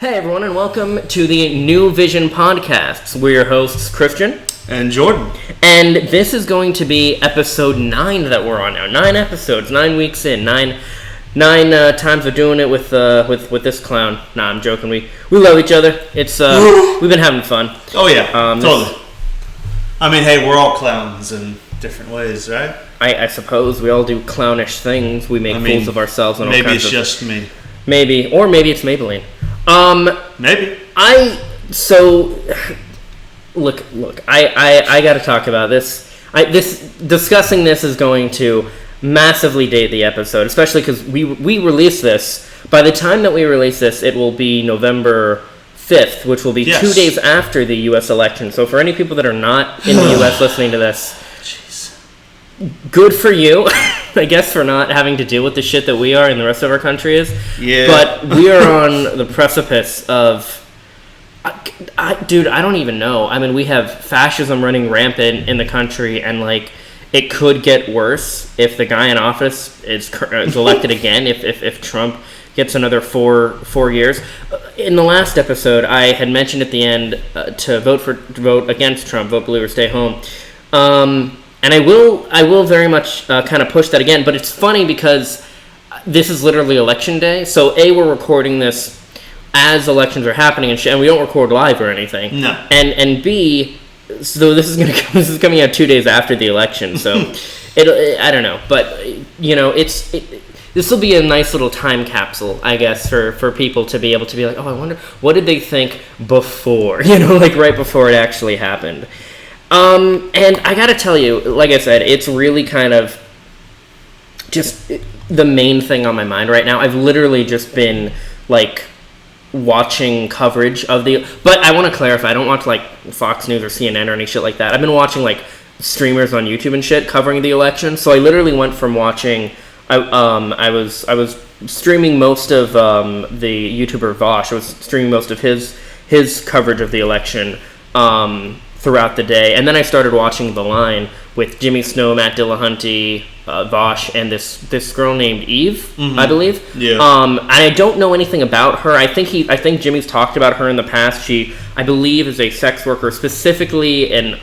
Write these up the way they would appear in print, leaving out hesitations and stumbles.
Hey everyone, and welcome to the New Vision Podcasts. We're your hosts, Christian and Jordan. And this is going to be episode 9 that we're on now. 9 episodes, 9 weeks in, nine times we're doing it with this clown. Nah, I'm joking. We love each other. It's we've been having fun. Oh yeah, totally. I mean, hey, we're all clowns in different ways, right? I suppose we all do clownish things. We make fools of ourselves. And maybe it's just me. Maybe it's Maybelline. Maybe. Look, I gotta talk about this. Discussing this is going to massively date the episode, especially because we release this. By the time that we release this, it will be November 5th, which will be 2 days after the U.S. election. So for any people that are not in the U.S. listening to this, good for you, I guess, for not having to deal with the shit that we are and the rest of our country is. Yeah. But we are on the precipice of... Dude, I don't even know. I mean, we have fascism running rampant in the country, and, it could get worse if the guy in office is elected again, if Trump gets another four years. In the last episode, I had mentioned at the end to vote against Trump, vote blue or stay home. And I will very much kind of push that again, but it's funny because this is literally election day. So A, we're recording this as elections are happening and we don't record live or anything. No. And B, so this is coming out 2 days after the election. So I don't know, but this will be a nice little time capsule, I guess, for people to be able to be like, oh, I wonder what did they think before, right before it actually happened. And I gotta tell you, like I said, it's really kind of just the main thing on my mind right now. I've literally just been, watching coverage of but I want to clarify, I don't watch, Fox News or CNN or any shit like that. I've been watching, streamers on YouTube and shit covering the election. So I literally went from watching, I was streaming most of, the YouTuber Vosh. I was streaming most of his coverage of the election, throughout the day, and then I started watching The Line with Jimmy Snow, Matt Dillahunty, Vosh, and this girl named Eve, I believe. Yeah. I don't know anything about her. I think Jimmy's talked about her in the past. She, I believe, is a sex worker, specifically a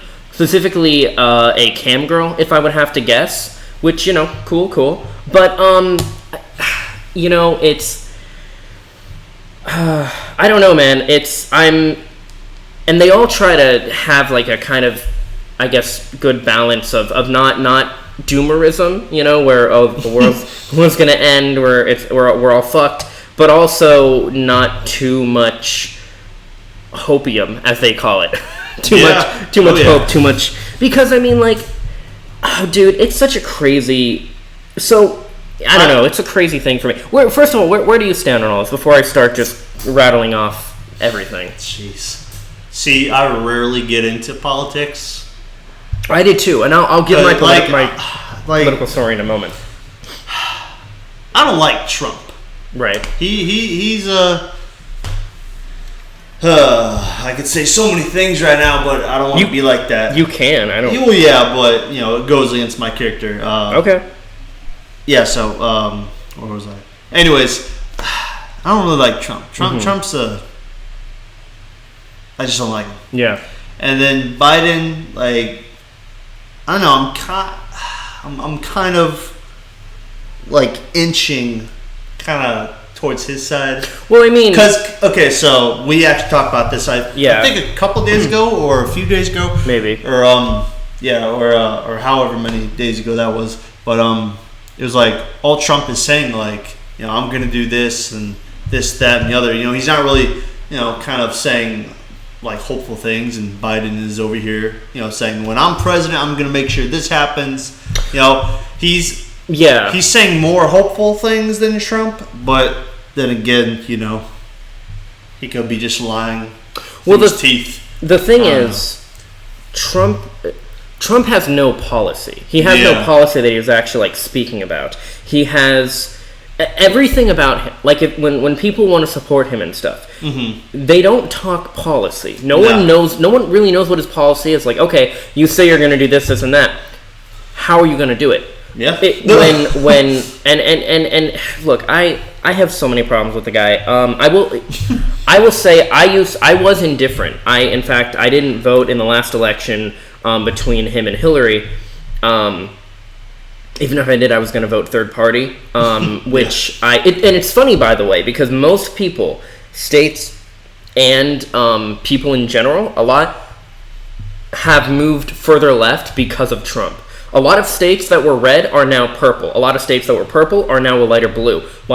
cam girl, if I would have to guess. Which cool. But it's I don't know, man. And they all try to have a kind of, I guess, good balance of not doomerism, where the world's gonna end, we're all fucked, but also not too much hopium, as they call it. Too much hope, too much, because dude, it's such a crazy. So I don't know, it's a crazy thing for me. First of all, where do you stand on all this before I start just rattling off everything? Jeez. See, I rarely get into politics. I did too, and I'll give my political story in a moment. I don't like Trump. Right. He's I could say so many things right now, but I don't want to be like that. You can. I don't. Well, yeah, but it goes against my character. Okay. Yeah. So, where was I? Anyways, I don't really like Trump. Trump's I just don't like him. Yeah. And then Biden, I don't know. I'm kind of inching, kind of towards his side. Well, I mean, so we actually talked about this. I think a couple days ago or a few days ago, maybe, or or however many days ago that was. But it was all Trump is saying, I'm gonna do this and this, that, and the other. He's not really, kind of saying hopeful things, and Biden is over here, saying when I'm president, I'm gonna make sure this happens. He's saying more hopeful things than Trump, but then again, he could be just lying through his teeth. The thing is, Trump has no policy. He has no policy that he's actually speaking about. He has everything about him. When people want to support him and stuff, they don't talk policy. No one really knows what his policy is. Okay, you say you're going to do this, this, and that. How are you going to do it? Yeah. When and look, I have so many problems with the guy. I will say I was indifferent. In fact I didn't vote in the last election between him and Hillary. Even if I did, I was going to vote third party, which and it's funny, by the way, because most people, states and people in general, a lot have moved further left because of Trump. A lot of states that were red are now purple. A lot of states that were purple are now a lighter blue. A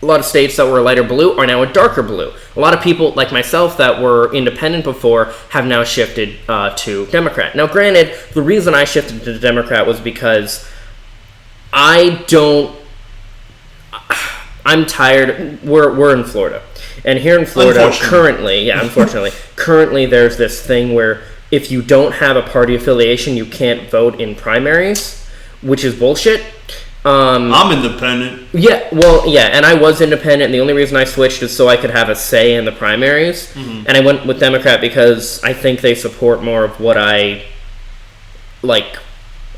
lot of states that were a lighter blue are now a darker blue. A lot of people like myself that were independent before have now shifted to Democrat. Now, granted, the reason I shifted to Democrat was because I'm tired. We're in Florida, and here in Florida currently, currently there's this thing where if you don't have a party affiliation, you can't vote in primaries, which is bullshit. I'm independent. Yeah, well, yeah, and I was independent, and the only reason I switched is so I could have a say in the primaries. Mm-hmm. And I went with Democrat because I think they support more of what I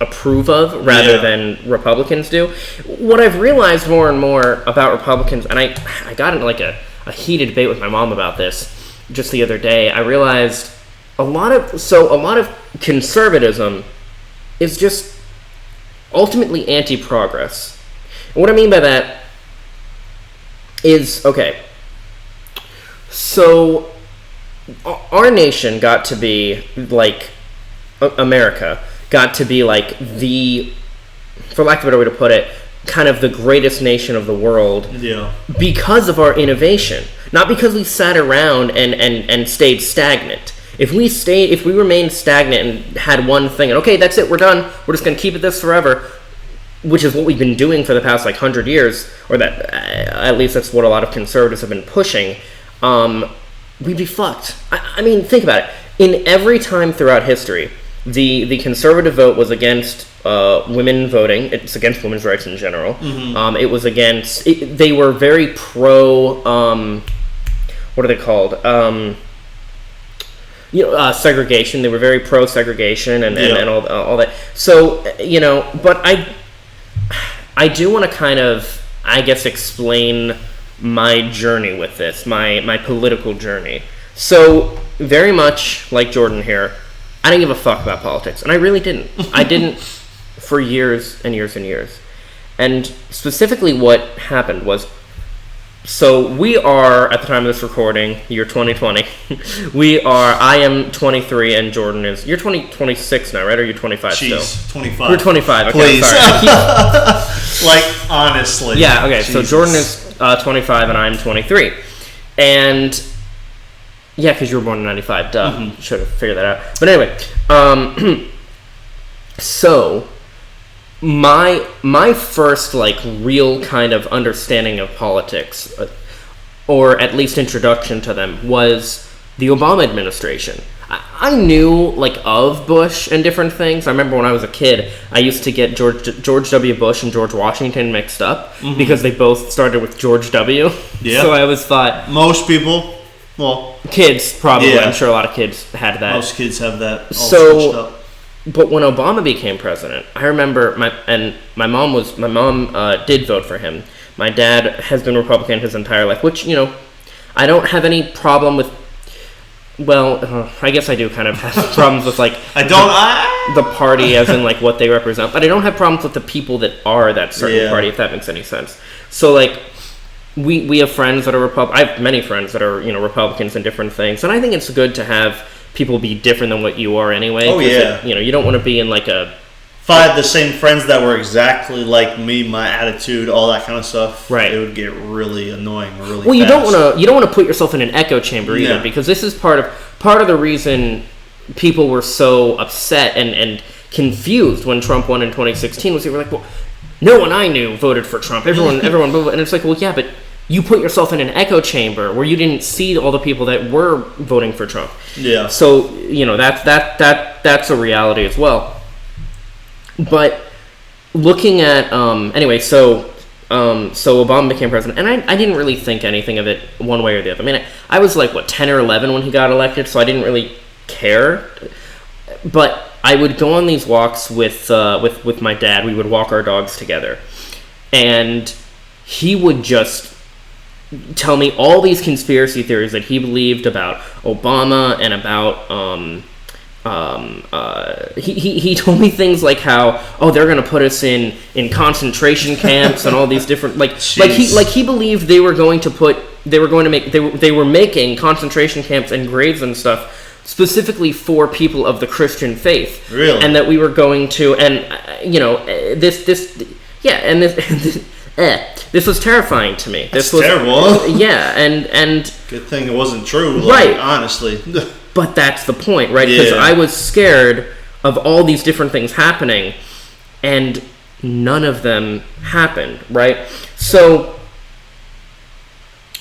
approve of rather than Republicans do. What I've realized more and more about Republicans, and I got in a heated debate with my mom about this just the other day. I realized a lot of conservatism is just ultimately anti-progress. And what I mean by that is, okay, so our nation got to be America got to be the, for lack of a better way to put it, kind of the greatest nation of the world because of our innovation, not because we sat around and stayed stagnant. If we remained stagnant and had one thing, and okay, that's it, we're done, we're just going to keep it this forever, which is what we've been doing for the past 100 years, or that at least that's what a lot of conservatives have been pushing, we'd be fucked. I mean, think about it. In every time throughout history, the conservative vote was against women voting. It's against women's rights in general. Mm-hmm. It was against... they were very pro... what are they called? Segregation. They were very pro-segregation and all that. So, but I do want to kind of, I guess, explain my journey with this, my political journey. So, very much like Jordan here, I didn't give a fuck about politics, and I really didn't. I didn't for years and years and years. And specifically what happened was, so we are, at the time of this recording, year 2020, I am 23 and Jordan is, you're 26 now, right? Or are you 25 still? 25. You're 25, okay, please. Sorry. Honestly. Yeah, okay, Jesus. So Jordan is 25 and I'm 23. And... yeah, because you were born in 95, duh. Mm-hmm. Should have figured that out. But anyway, so my first real kind of understanding of politics, or at least introduction to them, was the Obama administration. I knew of Bush and different things. I remember when I was a kid, I used to get George W. Bush and George Washington mixed up because they both started with George W. Yeah. So I always thought most people. Well, kids probably. Yeah. I'm sure a lot of kids had that. Most kids have that all switched up. But when Obama became president, I remember my mom did vote for him. My dad has been Republican his entire life, which I don't have any problem with. Well, I guess I do kind of have problems with the party as in what they represent, but I don't have problems with the people that are that certain party, if that makes any sense. So we have friends that are I have many friends that are Republicans and different things, and I think it's good to have people be different than what you are anyway. Oh yeah. You don't want to be in a. If I had the same friends that were exactly like me, my attitude, all that kind of stuff, right, it would get really annoying really well, fast. You don't want to put yourself in an echo chamber either, because this is part of the reason people were so upset and confused when Trump won in 2016 was they were well, no one I knew voted for Trump. Everyone, and it's well, yeah, but you put yourself in an echo chamber where you didn't see all the people that were voting for Trump. Yeah. So that's a reality as well. But looking at anyway, so Obama became president, and I didn't really think anything of it one way or the other. I mean, I was 10 or 11 when he got elected, so I didn't really care. But I would go on these walks with my dad. We would walk our dogs together, and he would just tell me all these conspiracy theories that he believed about Obama and about he told me things like how, oh, they're gonna put us in concentration camps and all these different like he believed they were making concentration camps and graves and stuff specifically for people of the Christian faith. Really? And that we were going to, and this was terrifying to me. This was terrible. Yeah, and good thing it wasn't true. Right. Honestly. But that's the point, right? Because I was scared of all these different things happening, and none of them happened, right? So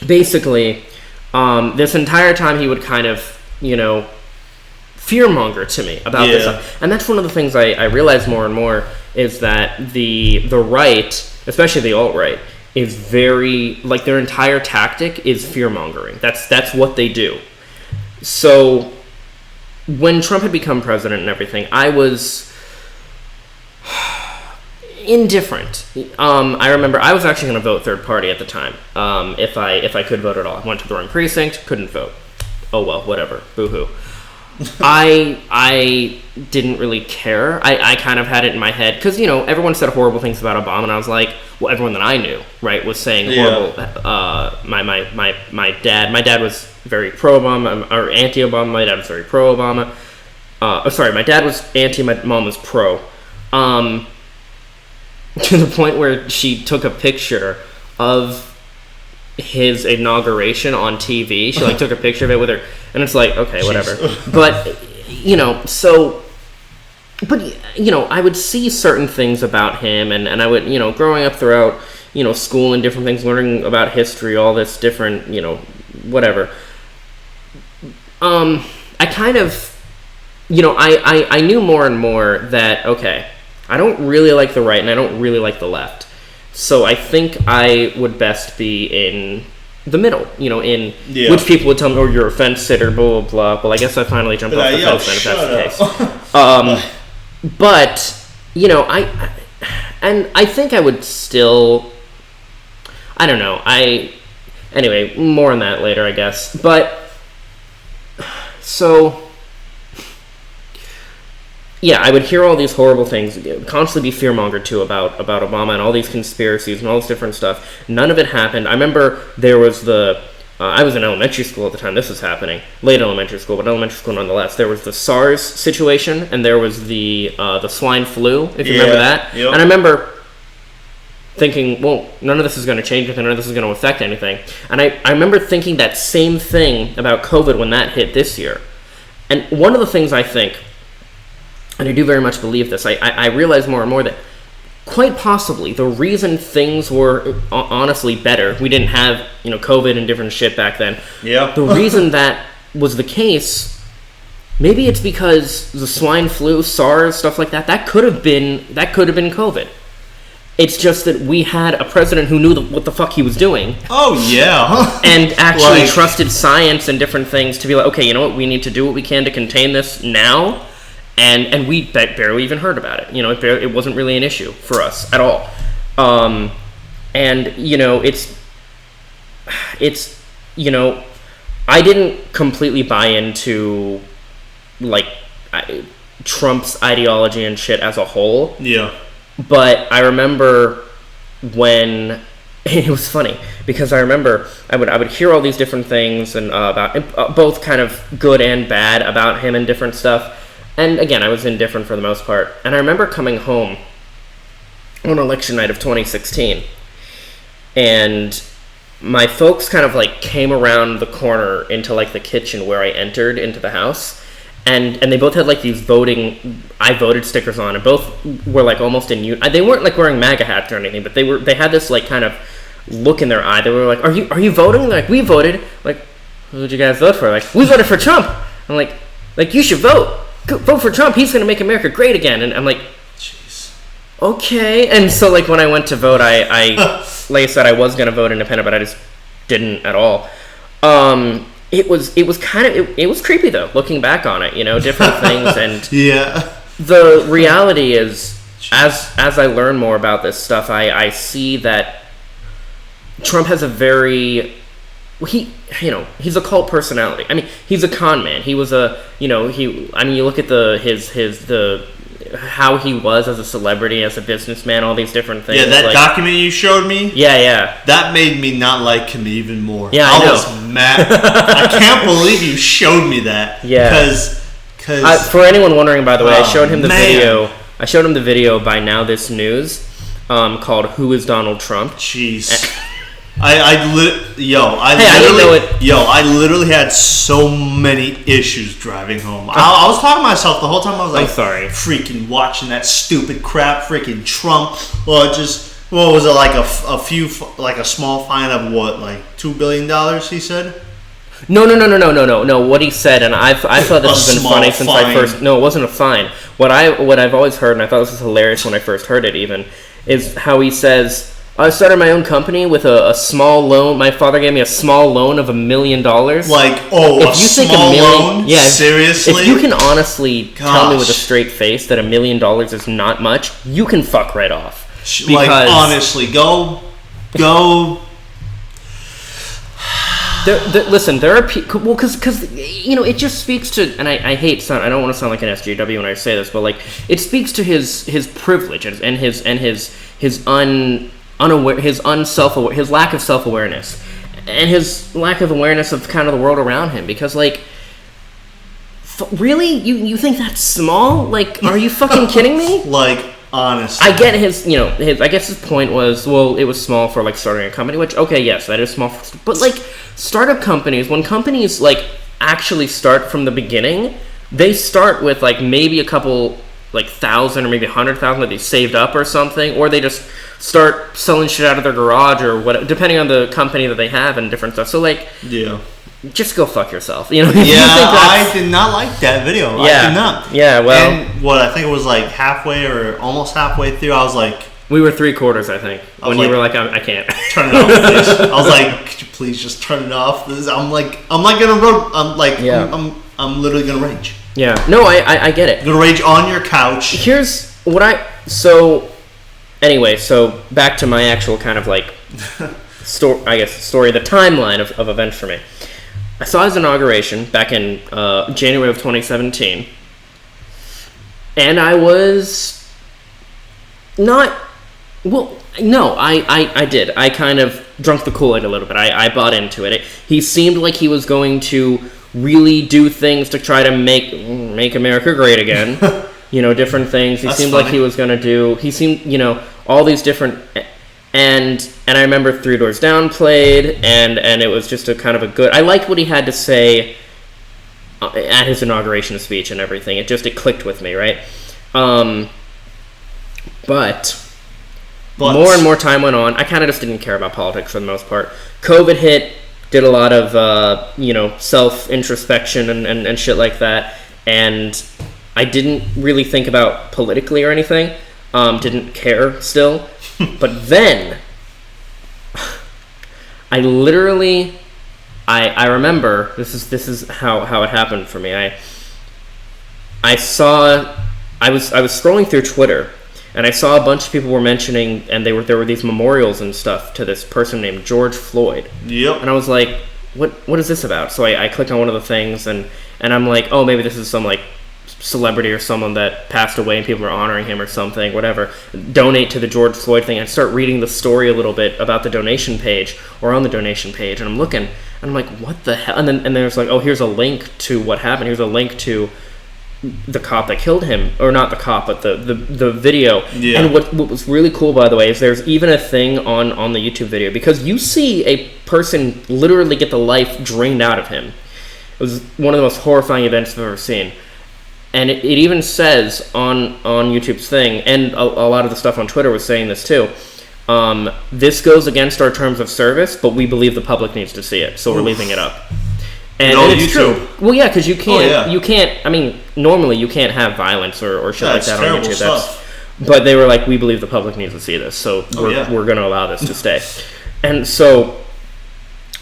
basically, this entire time he would kind of, fearmonger to me about this stuff. And that's one of the things I realize more and more is that the right, especially the alt-right, is very, like, their entire tactic is fear-mongering. That's what they do. So when Trump had become president and everything, I was indifferent. I remember I was actually going to vote third party at the time, if I could vote at all. I went to the wrong precinct, couldn't vote. Oh well, whatever. Boo-hoo. I didn't really care. I kind of had it in my head because everyone said horrible things about Obama, and I was like, well, everyone that I knew, right, was saying horrible. My dad was very pro Obama or anti Obama. My dad was very pro Obama. My dad was anti. My mom was pro. To the point where she took a picture of his inauguration on TV. She took a picture of it with her, and it's like, okay, whatever. But I would see certain things about him, and I would, growing up throughout, school and different things, learning about history, all this different, whatever. I kind of, I knew more and more that, okay, I don't really like the right and I don't really like the left. So I think I would best be in the middle, which people would tell me, oh, you're a fence sitter, blah, blah, blah. Well, I guess I finally jumped off the fence then, if that's the case. But, I think I would still, I don't know, anyway, more on that later, I guess. But, so, yeah, I would hear all these horrible things, constantly be fearmongered too about Obama and all these conspiracies and all this different stuff. None of it happened. I remember there was I was in elementary school at the time this was happening, late elementary school, but elementary school nonetheless. There was the SARS situation, and there was the swine flu, if you remember that. Yep. And I remember thinking, well, none of this is going to change anything, none of this is going to affect anything. And I remember thinking that same thing about COVID when that hit this year. And one of the things I think, and I do very much believe this, I realize more and more that quite possibly the reason things were honestly better, we didn't have, COVID and different shit back then. Yeah. The reason that was the case, maybe it's because the swine flu, SARS, stuff like that could have been COVID. It's just that we had a president who knew what the fuck he was doing. Oh, yeah. And actually trusted science and different things to be like, okay, you know what, we need to do what we can to contain this now. And we barely even heard about it. It wasn't really an issue for us at all. I didn't completely buy into, Trump's ideology and shit as a whole. Yeah. But I remember when it was funny because I remember I would hear all these different things and about both kind of good and bad about him and different stuff. And again, I was indifferent for the most part. And I remember coming home on election night of 2016, and my folks kind of came around the corner into the kitchen where I entered into the house, and they both had these voting I voted stickers on, and both were almost in they weren't wearing MAGA hats or anything, but they had this kind of look in their eye. They were like, are you voting? We voted. Who did you guys vote for? We voted for Trump. I'm like you should vote. Vote for Trump. He's going to make America great again. And I'm like, jeez. Okay. And so when I went to vote, I like I said, I was going to vote independent, but I just didn't at all. It was kind of, it was creepy though, looking back on it, different things. And yeah. the reality is, as I learn more about this stuff, I see that Trump has a very he's a cult personality. I mean, he's a con man. He was you look at the how he was as a celebrity, as a businessman, all these different things. Yeah, that document you showed me. Yeah. That made me not like him even more. Yeah, I know. was mad. I can't believe you showed me that. Yeah. Because for anyone wondering, by the way, I showed him the video. I showed him the video by Now This News, called "Who Is Donald Trump?" Jeez. I literally had so many issues driving home. I was talking to myself the whole time. I was like, I'm sorry. Freaking watching that stupid crap, freaking Trump. Well, what was it, like a small fine of what, like $2 billion? He said. No. What he said, and I thought this has been funny since I first. No, it wasn't a fine. What I've always heard, and I thought this was hilarious when I first heard it, even, is how he says, I started my own company with a small loan. My father gave me a small loan of $1 million. Like, a small loan? Yeah, seriously? If you can honestly tell me with a straight face that $1 million is not much, you can fuck right off. Like, honestly, go. Listen, there are people. Well, because it just speaks to, and I hate sound. I don't want to sound like an SJW when I say this, but like it speaks to his privilege and his lack of self-awareness and his lack of awareness of kind of the world around him, because like really you think that's small? Like, are you fucking kidding me? Like, honestly, I get his I guess his point was, well, it was small for like starting a company, which, okay, yes, that is small but like startup companies, when companies like actually start from the beginning, they start with like maybe a couple like 1,000 or maybe 100,000 that they saved up or something, or they just start selling shit out of their garage or what, depending on the company that they have and different stuff. So like, yeah, just go fuck yourself. Yeah, I did not like that video. Yeah, I did not. Yeah, well, and what I think it was like halfway or almost halfway through, I was like, we were 3/4, I think, when you were like, I can't turn it off, please. I was like, could you please just turn it off? I'm literally gonna rage. Yeah, no, I get it. You're gonna rage on your couch. Here's what anyway, so back to my actual kind of like story, the timeline of events for me. I saw his inauguration back in January of 2017, and I was not. Well, no, I did. I kind of drunk the Kool-Aid a little bit. I bought into it. He seemed like he was going to really do things to try to make America great again. Different things. He seemed like he was going to do. He seemed, all these different. And I remember Three Doors Down played, and it was just a kind of a good. I liked what he had to say at his inauguration speech and everything. It clicked with me, right? But more and more time went on. I kind of just didn't care about politics for the most part. COVID hit, did a lot of self-introspection and shit like that, and I didn't really think about politically or anything. Didn't care still. But then I literally I remember this is how it happened for me. I was scrolling through Twitter, and I saw a bunch of people were mentioning, and there were these memorials and stuff to this person named George Floyd. Yep. And I was like, what is this about? So I clicked on one of the things, and I'm like, oh, maybe this is some like celebrity or someone that passed away and people are honoring him or something, whatever. Donate to the George Floyd thing. I start reading the story a little bit about the donation page, or on the donation page, and I'm looking, and I'm like, what the hell? And then there's like, oh, here's a link to what happened. Here's a link to the cop that killed him, or not the cop, but the video. Yeah. And what was really cool, by the way, is there's even a thing on the YouTube video, because you see a person literally get the life drained out of him. It was one of the most horrifying events I've ever seen. And it even says on YouTube's thing, and a lot of the stuff on Twitter was saying this too, this goes against our terms of service, but we believe the public needs to see it, so we're leaving it up. And it's true. Well, yeah, because you can't, I mean, normally you can't have violence or shit like that on YouTube. Stuff. But they were like, we believe the public needs to see this, so we're going to allow this to stay. And so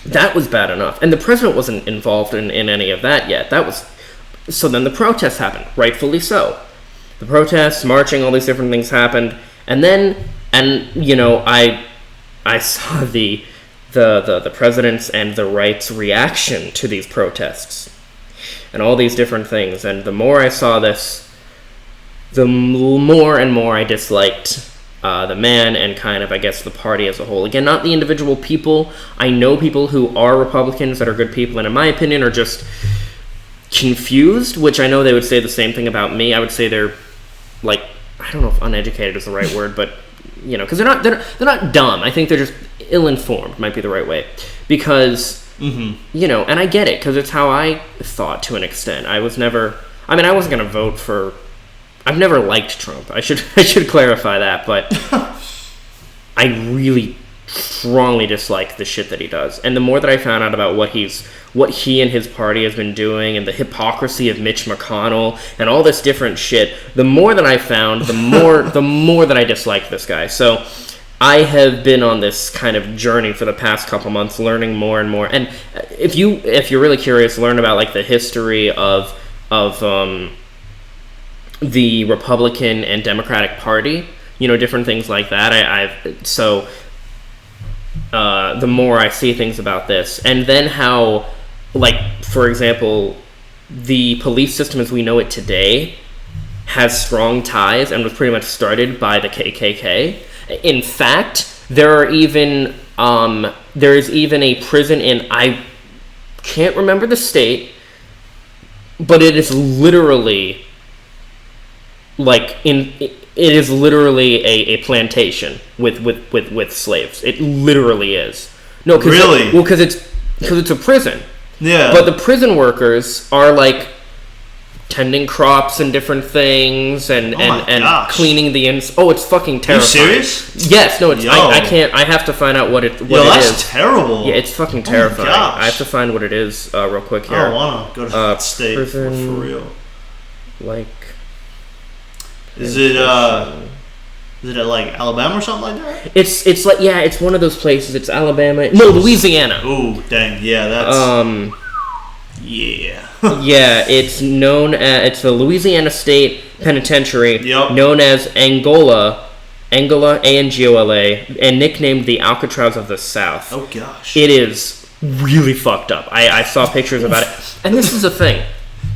that was bad enough. And the president wasn't involved in any of that yet. So then the protests happened, rightfully so. the protests, marching, all these different things happened, and I saw the president's and the right's reaction to these protests, and all these different things. And the more I saw this, the more and more I disliked the man and kind of, I guess, the party as a whole. Again, not the individual people. I know people who are Republicans that are good people, and in my opinion are just confused, which I know they would say the same thing about me. I would say they're, like, I don't know if uneducated is the right word, but, because they're not dumb. I think they're just ill-informed, might be the right way. Because, and I get it, because it's how I thought to an extent. I wasn't going to vote for... I've never liked Trump. I should clarify that, but I really strongly dislike the shit that he does. And the more that I found out about what he and his party has been doing, and the hypocrisy of Mitch McConnell and all this different shit, the more that I found, the more that I dislike this guy. So I have been on this kind of journey for the past couple months, learning more and more. And if you're really curious, learn about like the history of the Republican and Democratic Party, different things like that. The more I see things about this, and then how, like, for example, the police system as we know it today has strong ties and was pretty much started by the KKK. In fact, there is even a prison in, I can't remember the state, but it is literally a plantation with slaves. It literally is. No, really? Because it's a prison. Yeah. But the prison workers are like tending crops and different things and cleaning the Oh, it's fucking terrifying. Are you serious? Yes. No, it's. I can't. I have to find out what it is. That's terrible. Yeah, it's fucking terrifying. Oh my gosh. I have to find what it is real quick here. I don't want to go to that state prison, for real. Like. Is it at like Alabama or something like that? It's like, yeah, it's one of those places. It's Alabama. No, Louisiana. Ooh, dang, yeah, that's yeah. Yeah, it's the Louisiana State Penitentiary, yep. known as Angola, Angola, and nicknamed the Alcatraz of the South. Oh gosh. It is really fucked up. I saw pictures about it, and this is the thing.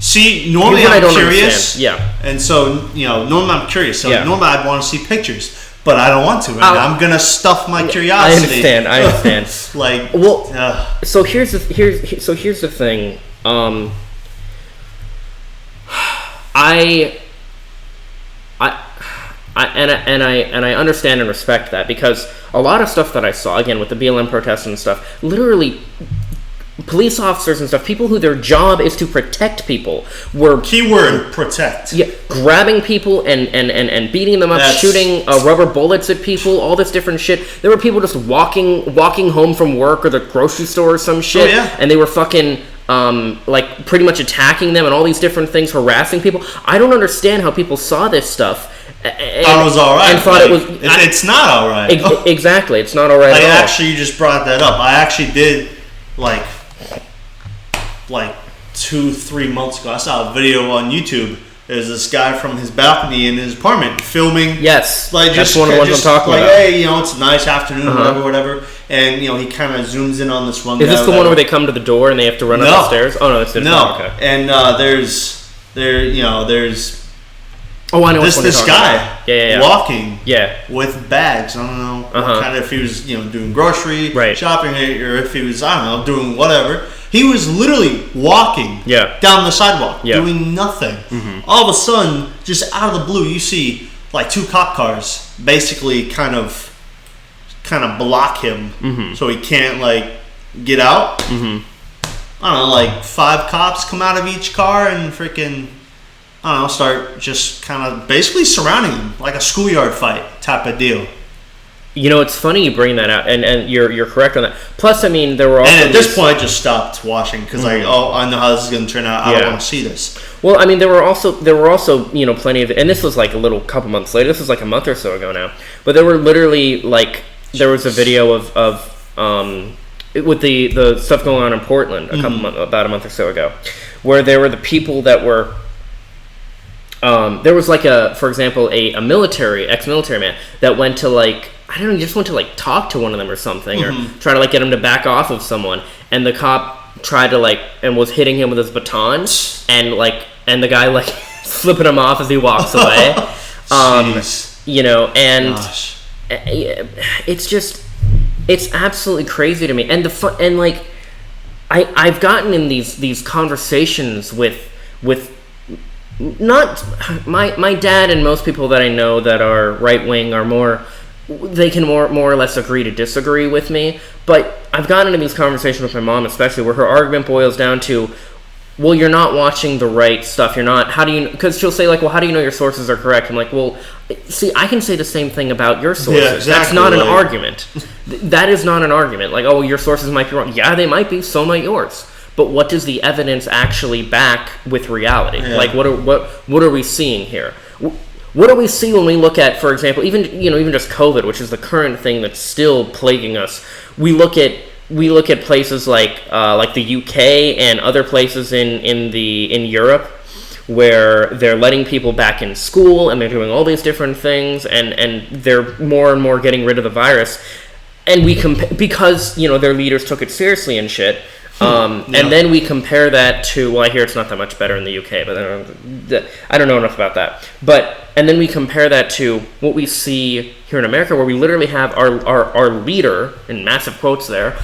See, normally I'm curious. Understand. Yeah. And so, normally I'm curious. So normally I'd want to see pictures, but I don't want to. And I'm going to stuff my curiosity. I understand. So here's the thing. I understand and respect that, because a lot of stuff that I saw, again, with the BLM protests and stuff, literally police officers and stuff, people who their job is to protect people, were keyword protect. Yeah, grabbing people and beating them up, shooting rubber bullets at people, all this different shit. There were people just walking home from work or the grocery store or some shit, and they were fucking like pretty much attacking them and all these different things, harassing people. I don't understand how people saw this stuff. Thought it was all right. And thought it was. It's not all right. Exactly, it's not all right. Actually, you just brought that up. I actually did like 2-3 months ago. I saw a video on YouTube. There's this guy from his balcony in his apartment filming. Yes, that's one of the ones I'm talking about. Hey, it's a nice afternoon, whatever. And he kind of zooms in on this one guy. Is this the one where they come to the door and they have to run up the stairs? Oh no, it's different. No. Okay. And there's. Oh, I know. This guy walking with bags. I don't know what kind of, if he was doing grocery shopping, or if he was, I don't know, doing whatever. He was literally walking down the sidewalk, doing nothing. Mm-hmm. All of a sudden, just out of the blue, you see like 2 cop cars basically kind of block him, so he can't like get out. Mm-hmm. I don't know, like 5 cops come out of each car and freaking, I don't know, start just kind of basically surrounding him like a schoolyard fight type of deal. It's funny you bring that out, and you're correct on that. Plus, I mean, there were also... And at this point, I just stopped watching, because I know how this is going to turn out. I don't want to see this. Well, I mean, there were also plenty of... And this was like a little couple months later. This was like a month or so ago now. But there were literally, like... There was a video of with the stuff going on in Portland about a month or so ago, where there were the people that were there was like for example, a ex-military man that went to like, I don't know, he just went to like talk to one of them or something, or try to like get him to back off of someone, and the cop tried to like, and was hitting him with his baton, and the guy like flipping him off as he walks away. You know, and Gosh. it's absolutely crazy to me, and like I've gotten in these conversations with not my dad, and most people that I know that are right wing are more, they can more or less agree to disagree with me, but I've gotten into these conversations with my mom especially, where her argument boils down to, well, you're not watching the right stuff. You're not. How do you? Because she'll say like, well, how do you know your sources are correct? I'm like, well, see, I can say the same thing about your sources. Yeah, exactly. That's not an argument. That is not an argument. Like, oh, your sources might be wrong. Yeah, they might be. So might yours. But what does the evidence actually back with reality? Yeah. Like, what are we seeing here? What do we see when we look at, for example, even just COVID, which is the current thing that's still plaguing us? We look at places like the UK and other places in Europe, where they're letting people back in school, and they're doing all these different things, and they're more and more getting rid of the virus, and because their leaders took it seriously and shit. And then we compare that to, well, I hear it's not that much better in the UK, but I don't know enough about that. And then we compare that to what we see here in America, where we literally have our leader, in massive quotes there,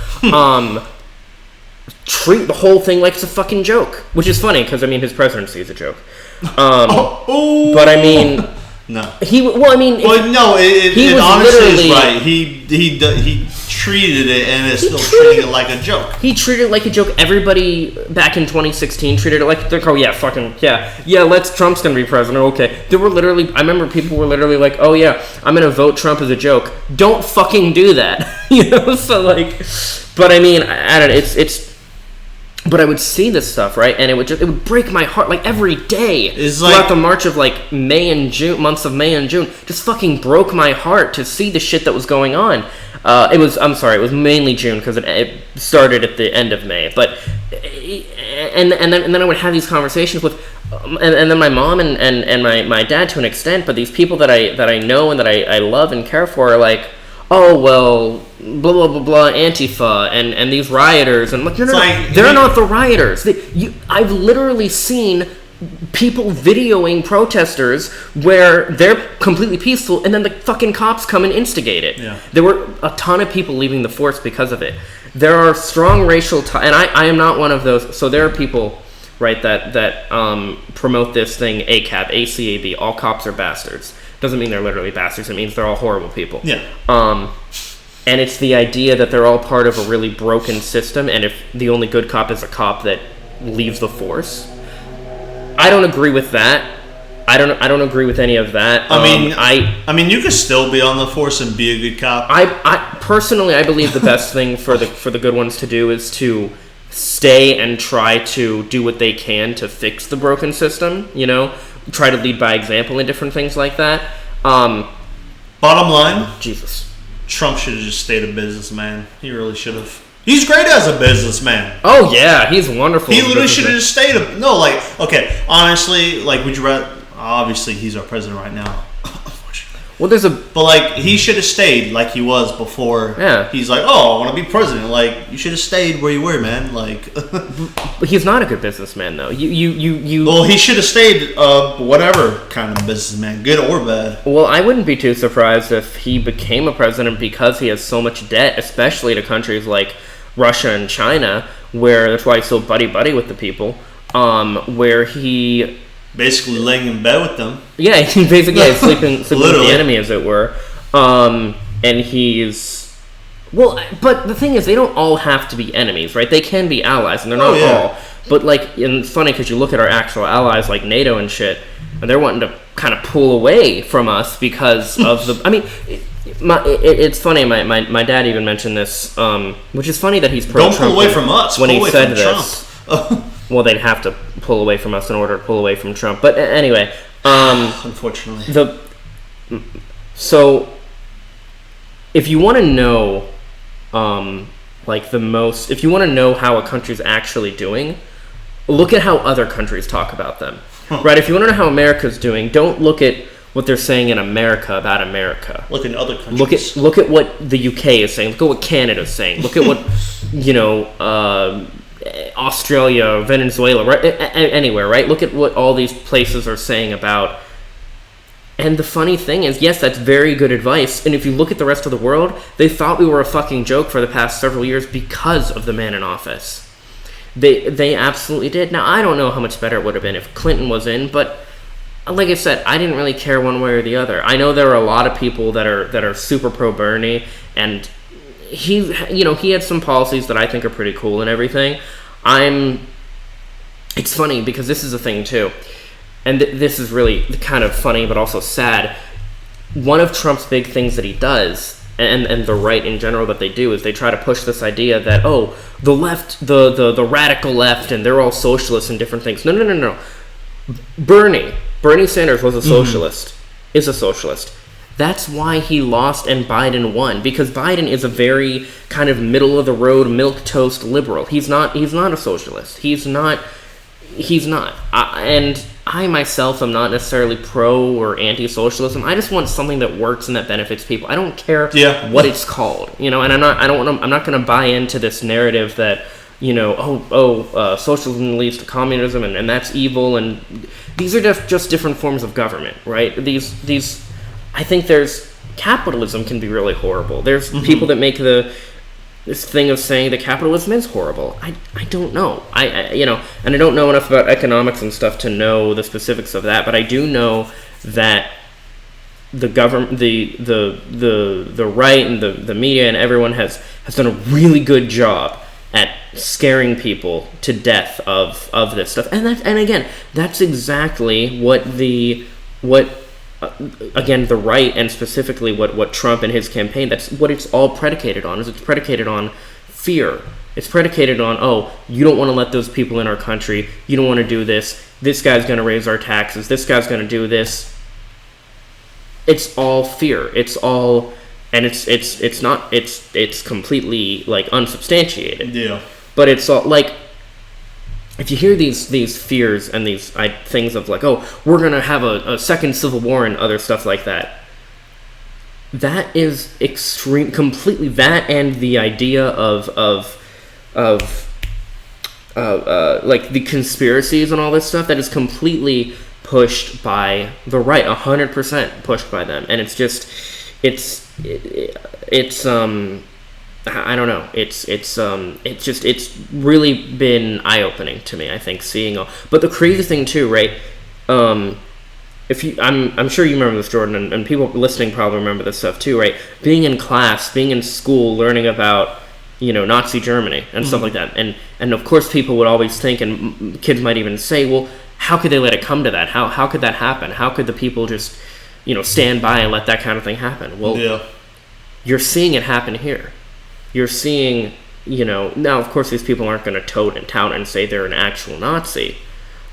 treat the whole thing like it's a fucking joke, which is funny because his presidency is a joke. But I mean, no. He honestly is right. He treated it, and is still treating it like a joke. He treated it like a joke. Everybody back in 2016 treated it like, oh yeah, fucking yeah, Trump's gonna be president. Okay, there were literally, I remember people were literally like, oh yeah, I'm gonna vote Trump as a joke. Don't fucking do that, So like, but I mean, I don't know. It's. But I would see this stuff, right, and it would break my heart, like, every day. Throughout the march of, like, months of May and June, just fucking broke my heart to see the shit that was going on. It was mainly June, because it started at the end of May. But, and then I would have these conversations with, and then my mom and my dad to an extent, but these people that I know and that I love and care for are like, oh, well, blah, blah, blah, blah, Antifa, and these rioters, and like, no, they're not the rioters. I've literally seen people videoing protesters where they're completely peaceful, and then the fucking cops come and instigate it. Yeah. There were a ton of people leaving the force because of it. There are strong racial and I am not one of those, so there are people, right, that promote this thing, ACAB, ACAB, all cops are bastards. Doesn't mean they're literally bastards. It means they're all horrible people. Yeah. And it's the idea that they're all part of a really broken system, and if the only good cop is a cop that leaves the force, I don't agree with that. I don't agree with any of that. I mean, you could still be on the force and be a good cop. I personally, I believe the best thing for the good ones to do is to stay and try to do what they can to fix the broken system. Try to lead by example in different things like that. Bottom line, Jesus, Trump should have just stayed a businessman. He really should have. He's great as a businessman. Oh yeah, he's wonderful. He literally should have just stayed. Okay, honestly, would you rather? Obviously, he's our president right now. Well, but he should have stayed like he was before. Yeah. He's like, oh, I want to be president. You should have stayed where you were, man. But he's not a good businessman, though. You. Well, he should have stayed, whatever kind of businessman, good or bad. Well, I wouldn't be too surprised if he became a president because he has so much debt, especially to countries like Russia and China, where that's why he's so buddy with the people. Where he. Basically laying in bed with them. Yeah, he basically is sleeping with the enemy, as it were. And he's... Well, but the thing is, they don't all have to be enemies, right? They can be allies, and they're not all. But, and it's funny because you look at our actual allies like NATO and shit, and they're wanting to kind of pull away from us because of the... I mean, it's funny, my dad even mentioned this, which is funny that he's pro-Trump. Don't pull away from us. When he said this. Well, they'd have to pull away from us in order to pull away from Trump. But anyway, unfortunately, so if you want to know, if you want to know how a country's actually doing, look at how other countries talk about them. right? If you want to know how America's doing, don't look at what they're saying in America about America. Look in other countries. Look at what the UK is saying. Look at what Canada's saying. Look at what Australia, Venezuela, right? Anywhere, right? Look at what all these places are saying about. And the funny thing is, yes, that's very good advice. And if you look at the rest of the world, they thought we were a fucking joke for the past several years because of the man in office. They absolutely did. Now, I don't know how much better it would have been if Clinton was in, but like I said, I didn't really care one way or the other. I know there are a lot of people that are super pro Bernie, and he had some policies that I think are pretty cool and everything. It's funny because this is a thing too, and this is really kind of funny but also sad. One of Trump's big things that he does, and the right in general that they do, is they try to push this idea that, oh, the left, the radical left, and they're all socialists and different things. No. Bernie Sanders was a socialist, is a socialist. That's why he lost and Biden won, because Biden is a very kind of middle of the road, milquetoast liberal. He's not a socialist. He's not. And I myself am not necessarily pro or anti-socialism. I just want something that works and that benefits people. I don't care what it's called, and I'm not going to buy into this narrative that, socialism leads to communism and that's evil, and these are just different forms of government, right? These I think capitalism can be really horrible. There's people that make this thing of saying that capitalism is horrible. I don't know. And I don't know enough about economics and stuff to know the specifics of that, but I do know that the government, the right and the media and everyone has done a really good job at scaring people to death of this stuff. And again, that's exactly what the right, and specifically what Trump and his campaign, that's what it's all predicated on. It's predicated on fear. It's predicated on, oh, you don't want to let those people in our country. You don't want to do this. This guy's going to raise our taxes. This guy's going to do this. It's all fear. It's all, and it's completely like unsubstantiated. Yeah. But it's all like, if you hear these fears and these things of like, oh, we're going to have a second civil war and other stuff like that, that is completely that, and the idea of like the conspiracies and all this stuff, that is completely pushed by the right, 100% pushed by them. And it's just, I don't know. It's really been eye-opening to me, I think, seeing all. But the crazy thing too, right? I'm sure you remember this, Jordan, and people listening probably remember this stuff too, right? Being in class, being in school, learning about, Nazi Germany and stuff like that, and of course people would always think, and kids might even say, well, how could they let it come to that? How could that happen? How could the people just, stand by and let that kind of thing happen? Well, You're seeing it happen here. You're seeing, now of course these people aren't going to tout and say they're an actual Nazi,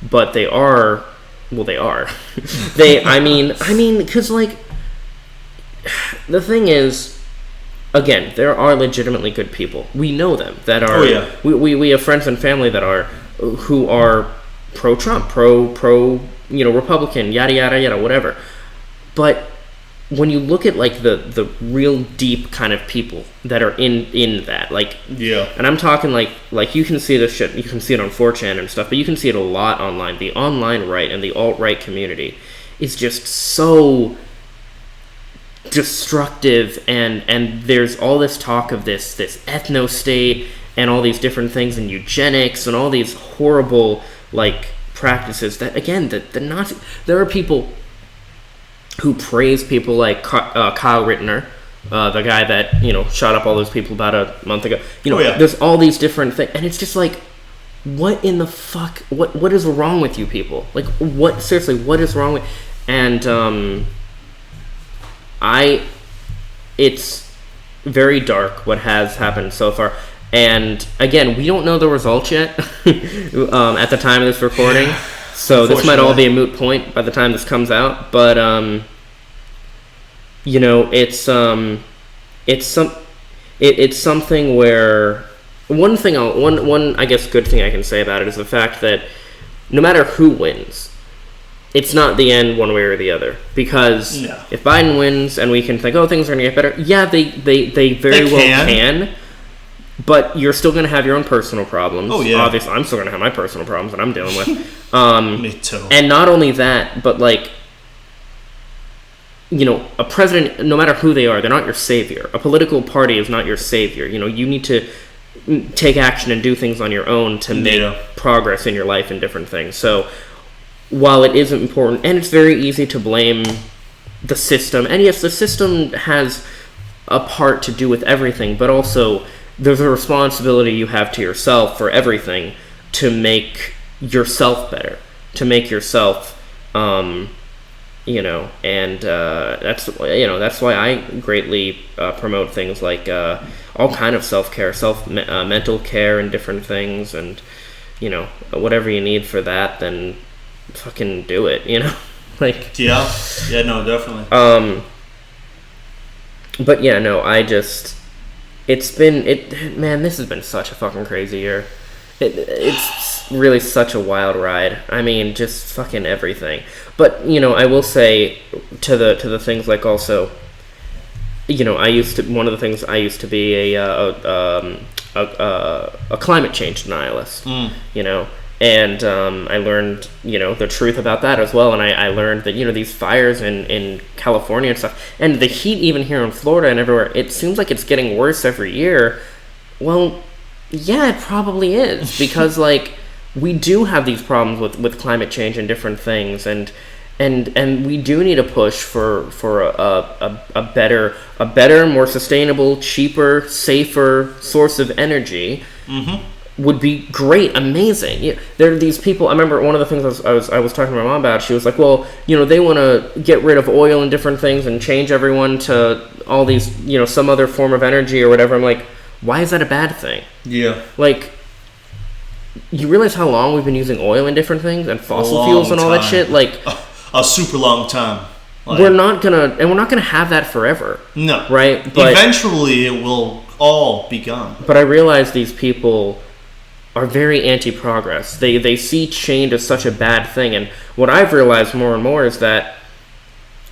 but they are. Well, they are. Because like, the thing is, again, there are legitimately good people. We know them that are. Oh, yeah. We have friends and family that are, who are pro-Trump, pro Republican, yada yada yada, whatever. But when you look at like the real deep kind of people that are in that, like, and I'm talking like you can see this shit, you can see it on 4chan and stuff, but you can see it a lot online. The online right and the alt-right community is just so destructive, and there's all this talk of this ethno-state and all these different things, and eugenics and all these horrible like practices that, again, the Nazi, there are people who praise people like Kyle Rittenhouse, the guy that shot up all those people about a month ago. There's all these different things, and it's just like, what in the fuck? What is wrong with you people? Like, what, seriously? What is wrong with? And it's very dark what has happened so far. And again, we don't know the results yet at the time of this recording. So this might all be a moot point by the time this comes out, but it's something where one I guess good thing I can say about it is the fact that no matter who wins, it's not the end one way or the other, because No. if Biden wins and we can think, oh, things are gonna get better, yeah, they very They well can. can, but you're still gonna have your own personal problems. Oh, yeah. Obviously, I'm still gonna have my personal problems that I'm dealing with. Me too. And not only that, but like, you know, a president, no matter who they are, they're not your savior. A political party is not your savior. You know, you need to take action and do things on your own to make Yeah. progress in your life and different things. So while it is important, and it's very easy to blame the system, and yes, the system has a part to do with everything, but also there's a responsibility you have to yourself for everything to make yourself better, to make yourself, you know, and that's why I greatly promote things like all kind of self-care, mental care and different things, and you know, whatever you need for that, then fucking do it, you know. Like, Yeah, no, definitely. but yeah, no, man, this has been such a fucking crazy year. It's really such a wild ride. I mean, just fucking everything. But you know, I will say to the things like also, you know, one of the things I used to be a climate change denialist. You know, and I learned, you know, the truth about that as well. And I learned that, you know, these fires in California and stuff, and the heat even here in Florida and everywhere, it seems like it's getting worse every year. Well, yeah, it probably is, because like we do have these problems with climate change and different things, and we do need to push for a better, more sustainable, cheaper, safer source of energy. Would be great, amazing. Yeah, there are these people. I remember one of the things I was talking to my mom about. She was like, "Well, you know, they want to get rid of oil and different things and change everyone to all these, you know, some other form of energy or whatever." I'm like, why is that a bad thing? Yeah. Like, you realize how long we've been using oil and different things and fossil long fuels and all that time. shit? Like, A super long time. Like, we're not gonna have that forever. No. Right? But eventually it will all be gone. But I realize these people are very anti-progress. They see change as such a bad thing, and what I've realized more and more is that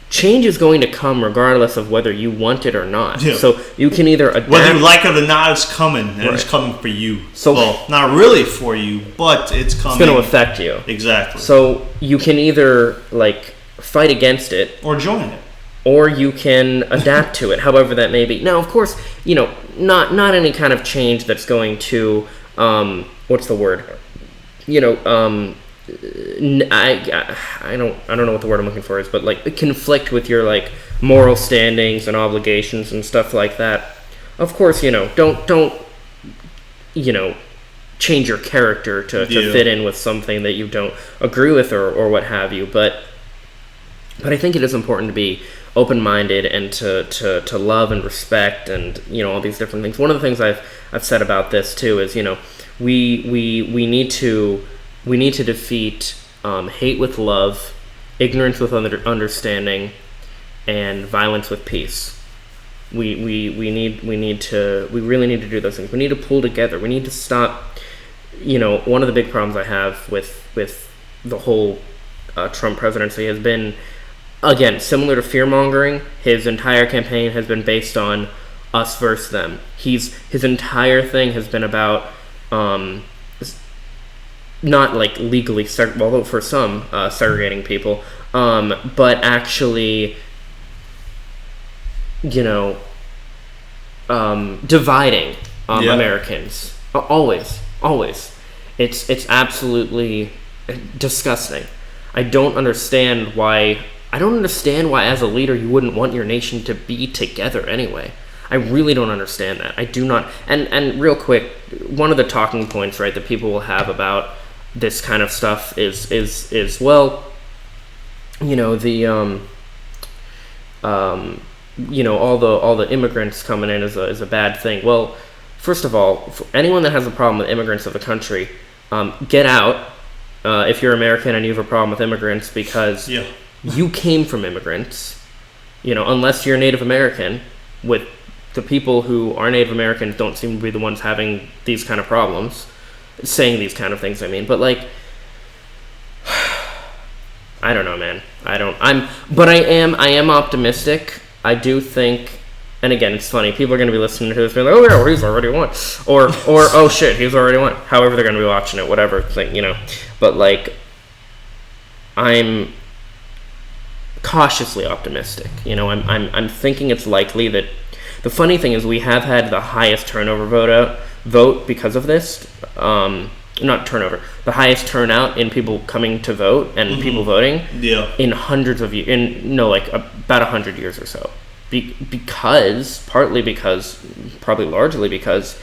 change is going to come regardless of whether you want it or not. Yeah. So you can either adapt. Whether you like it or not, it's coming, and it's Right. coming for you. So- well, not really for you, but it's coming. It's going to affect you. Exactly. So you can either like fight against it, Or join it. or you can adapt to it, however that may be. Now, of course, you know, not any kind of change that's going to what's the word? You know, I don't know what the word I'm looking for is, but like conflict with your like moral standings and obligations and stuff like that. Of course, you know, don't you know, change your character to fit in with something that you don't agree with or what have you, but I think it is important to be open-minded and to love and respect and, you know, all these different things. One of the things I've said about this too is, you know, we need to defeat hate with love, ignorance with understanding, and violence with peace. We really need to do those things. We need to pull together. We need to stop. You know, one of the big problems I have with the whole Trump presidency has been, again, similar to fear-mongering. His entire campaign has been based on us versus them. His entire thing has been about not like legally, although for some segregating people, but actually, you know, dividing Americans. Always. It's absolutely disgusting. I don't understand why as a leader you wouldn't want your nation to be together anyway. I really don't understand that. I do not. And real quick, one of the talking points, right, that people will have about this kind of stuff is well, you know, the you know, all the immigrants coming in is a bad thing. Well, first of all, for anyone that has a problem with immigrants of the country, get out if you're American and you have a problem with immigrants, because you came from immigrants. You know, unless you're Native American, with the people who are Native Americans don't seem to be the ones having these kind of problems, saying these kind of things, I mean. But like, I don't know, man. But I am optimistic. I do think, and again, it's funny. People are going to be listening to this, being like, "Oh yeah, well, he's already won," or "Oh shit, he's already won." However, they're going to be watching it, whatever thing, you know. But like, I'm cautiously optimistic. You know, I'm thinking it's likely that. The funny thing is, we have had the highest turnover vote because of this. Not turnover, the highest turnout in people coming to vote and people voting in hundreds of years, about 100 years or so. Partly because, probably largely because,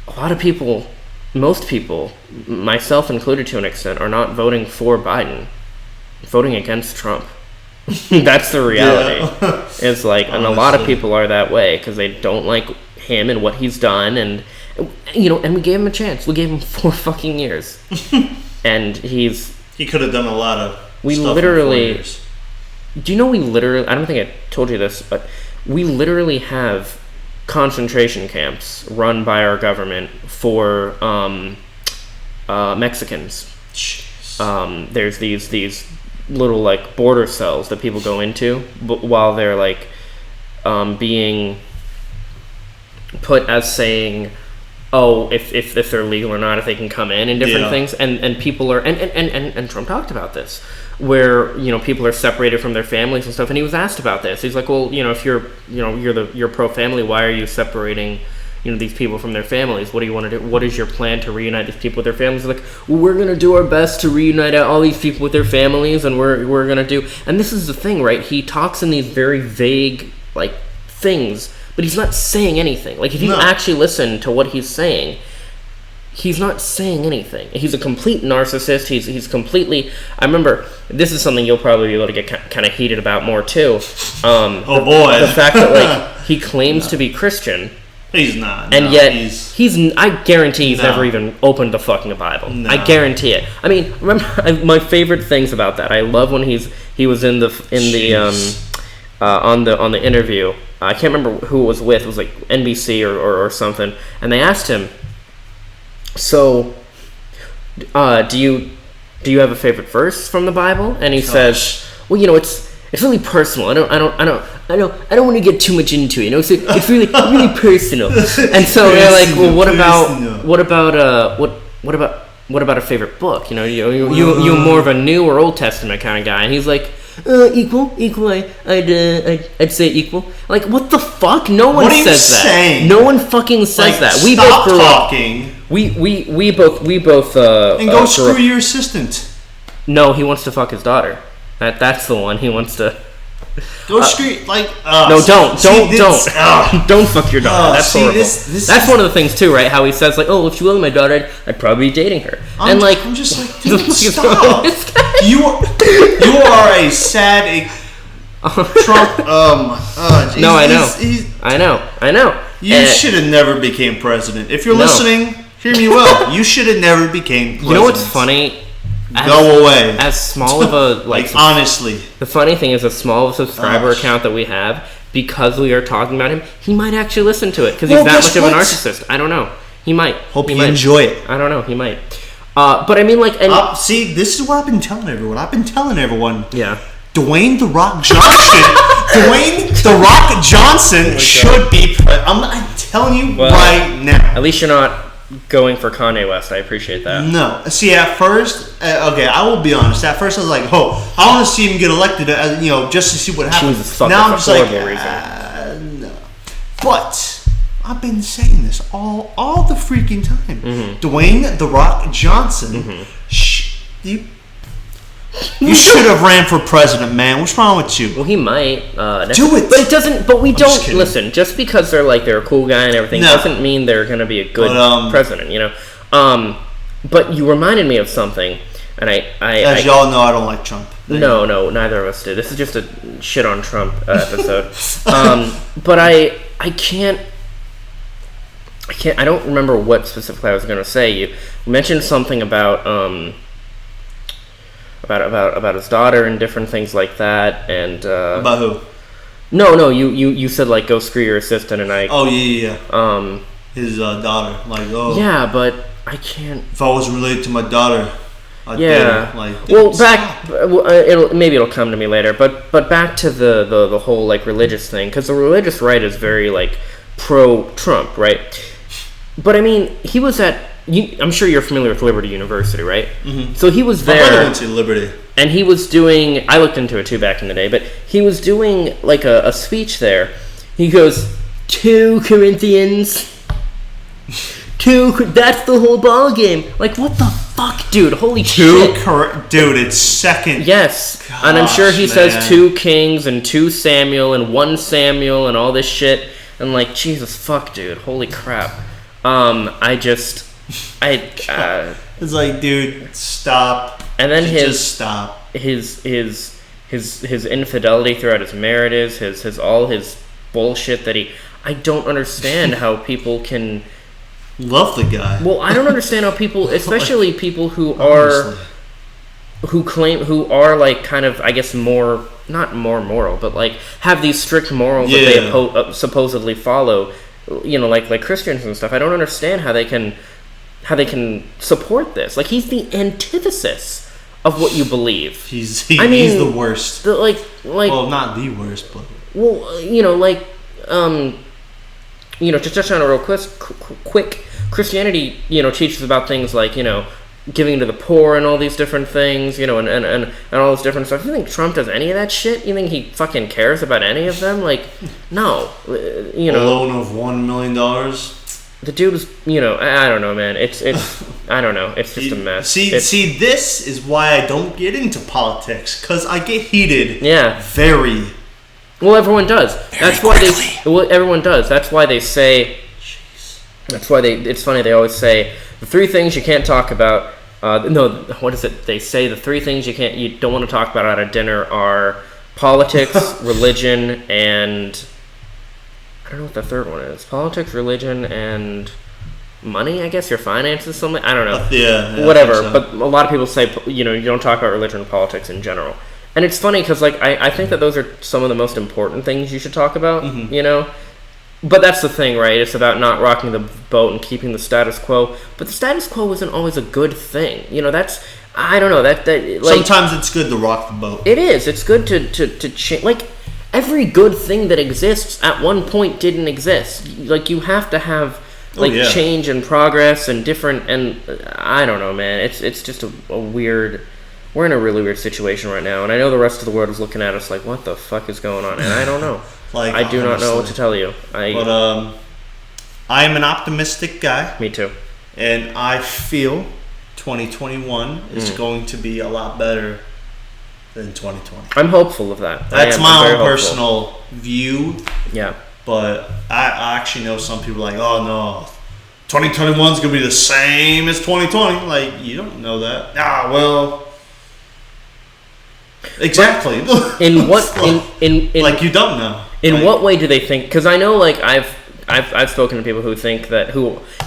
a lot of people, most people, myself included to an extent, are not voting for Biden, voting against Trump. That's the reality. Yeah. It's like, and a lot of people are that way because they don't like him and what he's done, and you know, and we gave him a chance. We gave him 4 fucking years, and he could have done a lot of. We stuff literally. In 4 years. Do you know we literally? I don't think I told you this, but we literally have concentration camps run by our government for Mexicans. There's these little like border cells that people go into, but while they're like being put as saying, oh, if they're legal or not, if they can come in and different things, and people are and Trump talked about this, where, you know, people are separated from their families and stuff, and he was asked about this. He's like, well, you know, if you're pro family, why are you separating, you know, these people from their families? What do you want to do? What is your plan to reunite these people with their families? Like, well, we're gonna do our best to reunite all these people with their families, and we're gonna do. And this is the thing, right? He talks in these very vague like things, but he's not saying anything. Like, if you actually listen to what he's saying, he's not saying anything. He's a complete narcissist. He's completely. I remember, this is something you'll probably be able to get kind of heated about more too. The fact that like he claims to be Christian. He's not. And yet, he's I guarantee he's never even opened the fucking Bible. No. I guarantee it. I mean, remember, my favorite things about that, I love when he was on the interview. I can't remember who it was with. It was like NBC or something. And they asked him, so, do you have a favorite verse from the Bible? And he says, well, you know, it's really personal. I don't want to get too much into it. You know, it's really really personal. And so they're like, well, what about a favorite book? You know, you're more of a New or Old Testament kind of guy. And he's like, equal. I'd say equal. Like, what the fuck? No one says that. Saying? No one fucking says that. We stop both talking. We both. And go screw your assistant. No, he wants to fuck his daughter. That's the one he wants to. Go screw like. No, don't fuck your daughter. That's horrible. That's one of the things too, right? How he says like, oh, if she wasn't my daughter, I'd probably be dating her. I'm just like, dude, stop. You are a sad Trump. No, I know. You should have never became president. If you're listening, hear me well. You should have never became president. You know what's funny? Go away. As small of a like honestly. The funny thing is, as small of a subscriber account that we have, because we are talking about him, he might actually listen to it because he's that much of a narcissist. I don't know. He might. Hope you enjoy it. I don't know. He might. But I mean, like, and see, this is what I've been telling everyone. Yeah. Dwayne The Rock Johnson. Dwayne The Rock Johnson should be. I'm telling you right now. At least you're not going for Kanye West. I appreciate that. No. See, at first, okay, I will be honest. At first, I was like, oh, I want to see him get elected, just to see what happens. Jesus, now I'm just like, no. But I've been saying this all the freaking time. Mm-hmm. Dwayne The Rock Johnson. Mm-hmm. You should have ran for president, man. What's wrong with you? Well, he might. Do it. But it doesn't. But we don't listen. Just because they're a cool guy and everything doesn't mean they're going to be a good president. You know. But you reminded me of something, and as y'all know, I don't like Trump. No, neither of us do. This is just a shit on Trump episode. But I can't. I don't remember what specifically I was going to say. You mentioned something about his daughter and different things like that, and about who? No, you said like go screw your assistant, and I. Oh yeah. His daughter, like Yeah, but I can't. If I was related to my daughter, Yeah. Like, well, dude, back. stop. It'll come to me later. But back to the whole like religious thing, because the religious right is very like pro Trump, right? But I mean, he was at. I'm sure you're familiar with Liberty University, right? Mm-hmm. So he was My brother there, went to Liberty. and he was doing. I looked into it too back in the day, but he was doing like a speech there. He goes, 2 Corinthians. That's the whole ball game. Like, what the fuck, dude? Holy shit. Dude, it's second. Yes. Gosh, and I'm sure he man. says 2 Kings and 2 Samuel and 1 Samuel and all this shit. And like, Jesus fuck, dude. Holy crap. It's like, dude, stop. And then just stop. His infidelity throughout his marriages, his all his bullshit that I don't understand how people can love the guy. Well, I don't understand how people, especially people who are like kind of, I guess, not more moral, but like have these strict morals that they supposedly follow, you know, like Christians and stuff. I don't understand how they can support this. Like, he's the antithesis of what you believe. He's the worst. Well, not the worst, but you know, like, you know, to touch on it real quick, Christianity, you know, teaches about things like, you know, giving to the poor and all these different things, you know, and all this different stuff. You think Trump does any of that shit? You think he fucking cares about any of them? Like, no. You know, a loan of $1 million. The dude is, you know, I don't know, man. It's I don't know. It's just a mess. See, this is why I don't get into politics, because I get heated. Yeah. Very. Well, everyone does. That's why everyone does. That's why they say. That's why it's funny. They always say the 3 things you can't talk about. No, what is it? They say the 3 things you don't want to talk about at a dinner are politics, religion, and I don't know what the third one is. Politics, religion, and money. I guess your finances, something. I don't know. Yeah. Whatever. So. But a lot of people say, you know, you don't talk about religion and politics in general. And it's funny because, like, I think that those are some of the most important things you should talk about, mm-hmm. you know? But that's the thing, right? It's about not rocking the boat and keeping the status quo. But the status quo isn't always a good thing. You know, that's... I don't know. That like, sometimes it's good to rock the boat. It is. It's good to change... Like, every good thing that exists at one point didn't exist. Like, you have to have... Like, change and progress and different... And I don't know, man. It's just a weird... We're in a really weird situation right now, and I know the rest of the world is looking at us like, what the fuck is going on? And I don't know. Like, I do not know what to tell you. But I am an optimistic guy. Me too. And I feel 2021 is going to be a lot better than 2020. I'm hopeful of that. That's my own personal view. Yeah. But I actually know some people like, oh no, 2021 is going to be the same as 2020. Like, you don't know that. Ah, well... Exactly. In what in like, you don't know. In what way do they think? Because I know, like, I've spoken to people who think that